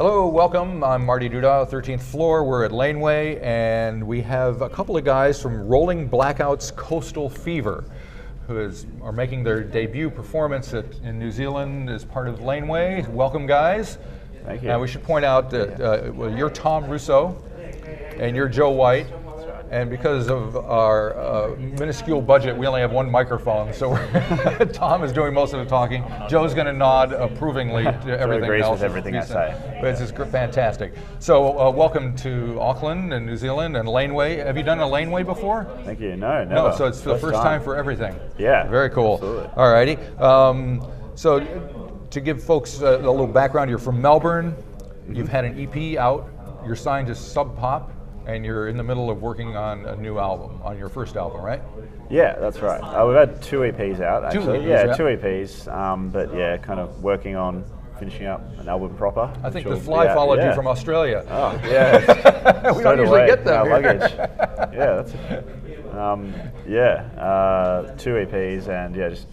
Hello, welcome. I'm Marty Duda, 13th floor. We're at Laneway, and we have a couple of guys from Rolling Blackouts Coastal Fever, who are making their debut performance in New Zealand as part of Laneway. Welcome, guys. Thank you. We should point out that you're Tom Russo, and you're Joe White. And because of our minuscule budget, we only have one microphone, so Tom is doing most of the talking. Joe's going to nod approvingly to everything agrees else. with everything I say. But it's just fantastic. So welcome to Auckland and New Zealand and Laneway. Have you done a Laneway before? Thank you. No, never. No, so it's the first time for everything. Yeah. Very cool. Absolutely. All righty. So to give folks a little background, you're from Melbourne. Mm-hmm. You've had an EP out. You're signed to Sub Pop. And you're in the middle of working on a new album, on your first album, right? Yeah, that's right. We've had 2 EPs out, actually. 2 EPs, 2 EPs. But yeah, kind of working on finishing up an album proper. I think the Fly followed you from Australia. Oh, yeah. We don't usually get them. Our luggage. Yeah, that's it. 2 EPs and just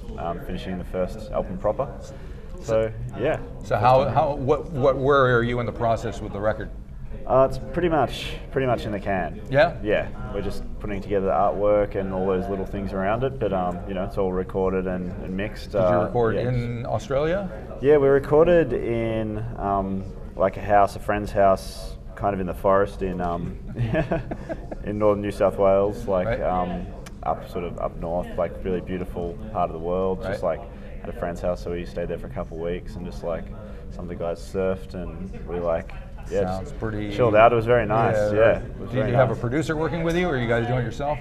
finishing the first album proper. So yeah. So where are you in the process with the record? It's pretty much in the can. Yeah? Yeah, we're just putting together the artwork and all those little things around it, but it's all recorded and mixed. Did you record in Australia? Yeah, we recorded in like a friend's house, kind of in the forest in in northern New South Wales, like right. Up north, like really beautiful part of the world. Right. Just like at a friend's house, so we stayed there for a couple of weeks and just like some of the guys surfed and we like. Yeah, sounds pretty chilled out. It was very nice. Yeah. Did you have a producer working with you, or are you guys doing it yourself?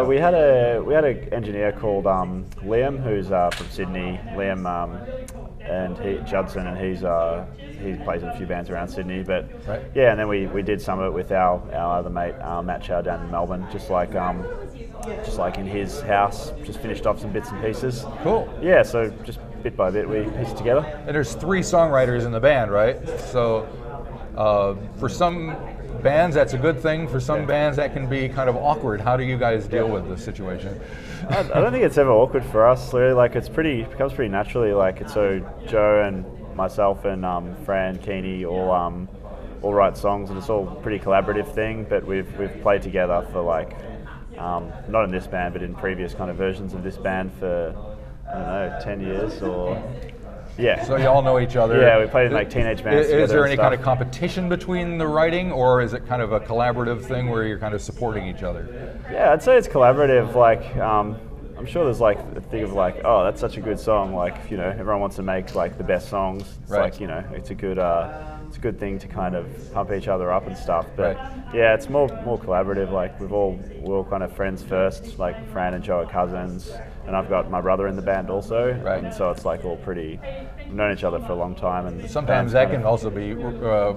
We had an engineer called Liam, who's from Sydney. Liam and Judson, and he plays in a few bands around Sydney. But right. Yeah, and then we did some of it with our other mate Matt Chow down in Melbourne, just like in his house. Just finished off some bits and pieces. Cool. Yeah, so just bit by bit we pieced together. And there's 3 songwriters in the band, right? So. For some bands, that's a good thing. For some bands, that can be kind of awkward. How do you guys deal with this situation? I don't think it's ever awkward for us. Really, like it becomes pretty naturally. Like so, Joe and myself and Fran Keeney all write songs, and it's all a pretty collaborative thing. But we've played together for like not in this band, but in previous kind of versions of this band for 10 years or. Yeah. So you all know each other. Yeah, we played in like teenage bands together. Is there any kind of competition between the writing, or is it kind of a collaborative thing where you're kind of supporting each other? Yeah, I'd say it's collaborative. Like, I'm sure there's like a thing of like, oh, that's such a good song. Like, everyone wants to make like the best songs. It's right. like, it's a good thing to kind of pump each other up and stuff. But right. Yeah, it's more collaborative. Like we're all kind of friends first. Like Fran and Joe are cousins, and I've got my brother in the band also. Right. And so it's like all pretty. We've known each other for a long time, and sometimes that can also be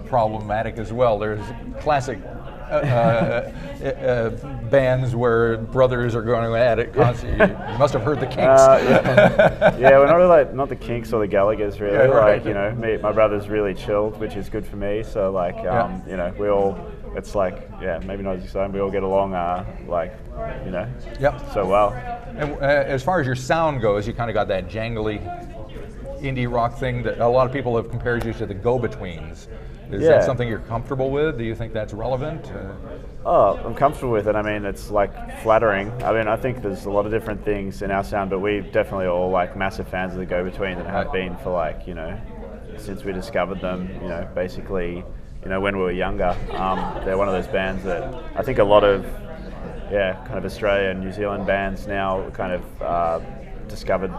problematic as well. There's classic bands where brothers are going at it constantly. You must have heard the Kinks. Yeah, we're not really not the Kinks or the Gallaghers really. Yeah, right. My brother's really chilled, which is good for me. So like, we all. It's like, maybe not as exciting. We all get along, Yep. So well. And as far as your sound goes, you kind of got that jangly indie rock thing that a lot of people have compared you to the Go-Betweens. Is that something you're comfortable with? Do you think that's relevant? I'm comfortable with it. I mean, it's like flattering. I mean, I think there's a lot of different things in our sound, but we definitely all like massive fans of the Go-Betweens and have been for like, since we discovered them, basically, when we were younger. They're one of those bands that I think a lot of, kind of Australia and New Zealand bands now kind of discovered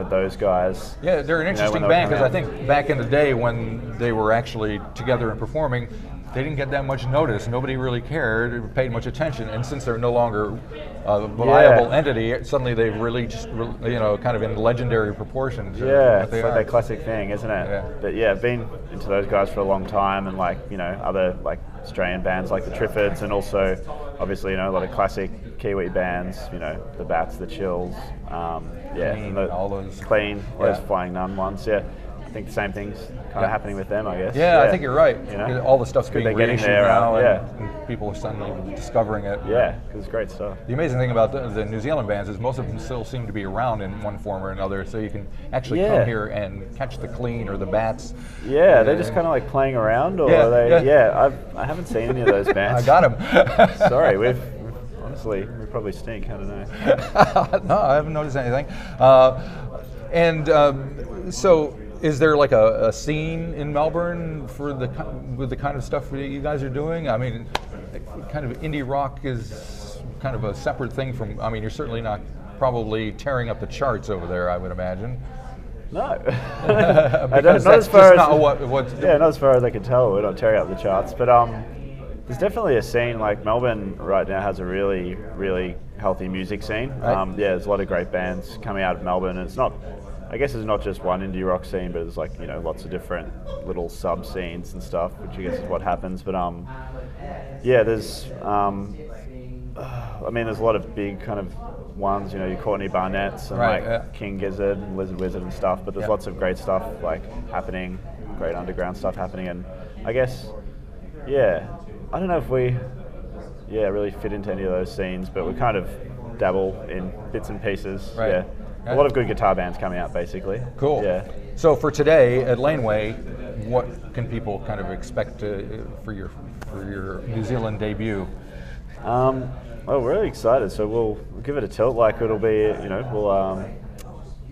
those guys. Yeah, they're an interesting band because I think back in the day when they were actually together and performing, they didn't get that much notice. Nobody really cared or paid much attention. And since they're no longer a viable entity, suddenly they've really just, kind of in legendary proportions. Yeah, it's like that classic thing, isn't it? Yeah. But yeah, I've been into those guys for a long time, and like, other like Australian bands like the Triffids, and also obviously, a lot of classic Kiwi bands, the Bats, the Chills, Clean, all those. Clean, those Flying Nun ones, yeah. think the same thing's kind of happening with them, I guess. Yeah, I think you're right. You know? All the stuff's being getting reissued there, now, yeah. and people are suddenly discovering it. Yeah, because it's great stuff. The amazing thing about the New Zealand bands is most of them still seem to be around in one form or another, so you can actually come here and catch the Clean or the Bats. Yeah, they're just kind of like playing around, or I haven't seen any of those bands. I got them. Sorry, honestly, we probably stink. I don't know. No, I haven't noticed anything. So, is there like a scene in Melbourne for with the kind of stuff that you guys are doing? I mean, kind of indie rock is kind of a separate thing from. I mean, you're certainly not probably tearing up the charts over there, I would imagine. No, because not that's as far just as not what's. Yeah, not as far as I can tell. We're not tearing up the charts, but there's definitely a scene. Like Melbourne right now has a really, really healthy music scene. Right. Yeah, there's a lot of great bands coming out of Melbourne. And it's not, I guess, it's not just one indie rock scene, but there's like lots of different little sub scenes and stuff, which I guess is what happens. But yeah, there's I mean, there's a lot of big kind of ones, your Courtney Barnett's and King Gizzard and Lizard Wizard and stuff, but there's lots of great stuff happening, great underground stuff happening, and I guess, I don't know if we, really fit into any of those scenes, but we kind of dabble in bits and pieces. Right. Yeah, a lot of good guitar bands coming out, basically. Cool. Yeah. So for today at Laneway, what can people kind of expect for your New Zealand debut? Well, we're really excited, so we'll give it a tilt. Like it'll be,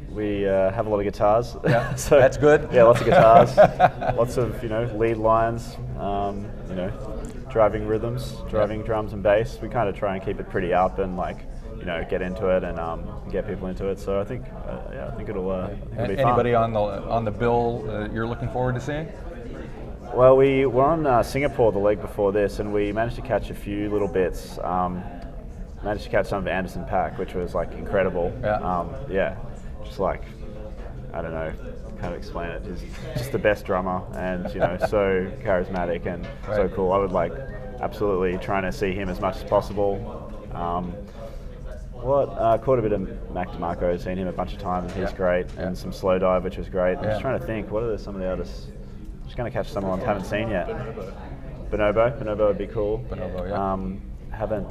we have a lot of guitars. Yeah, so that's good. Yeah, lots of guitars, lots of lead lines, driving rhythms, driving drums and bass. We kind of try and keep it pretty up and get into it and get people into it. So I think, I think it'll be fun. Anybody on the bill you're looking forward to seeing? Well, we were on Singapore the leg before this, and we managed to catch a few little bits. Managed to catch some of Anderson .Paak, which was incredible. Yeah. Just I don't know, can't explain it. He's just the best drummer, and so charismatic and so cool. I would absolutely trying to see him as much as possible. Caught a bit of Mac DeMarco, seen him a bunch of times, and he's great, and some Slow Dive, which was great. I'm just trying to think, what are some of the artists? Just going to catch someone I haven't seen yet. Bonobo would be cool. Bonobo, yeah. Haven't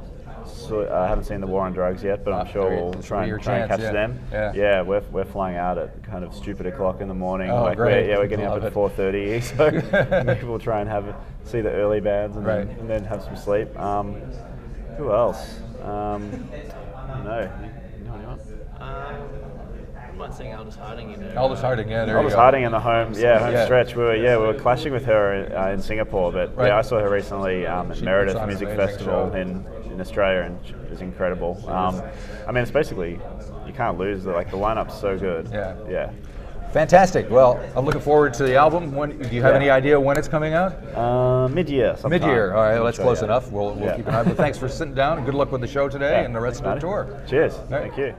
seen the War on Drugs yet, but I'm sure we'll try and catch them. Yeah, we're flying out at kind of stupid o'clock in the morning. Oh, great. We're getting up at 4:30, so maybe we'll try and see the early bands and then have some sleep. Who else? I don't know. You know anyone? I might sing Aldous Harding in there. Aldous Harding, yeah, there you go. Aldous Harding in the home stretch. We were clashing with her in Singapore, but I saw her recently at Meredith Music Festival in Australia, and it was incredible. I mean, it's basically, you can't lose. The lineup's so good. Yeah. Fantastic. Well, I'm looking forward to the album. Do you have any idea when it's coming out? Mid-year. Sometime. Mid-year. All right, well, that's close enough. We'll keep an eye. But thanks for sitting down, and good luck with the show today and the rest of the tour. Cheers. Thank you.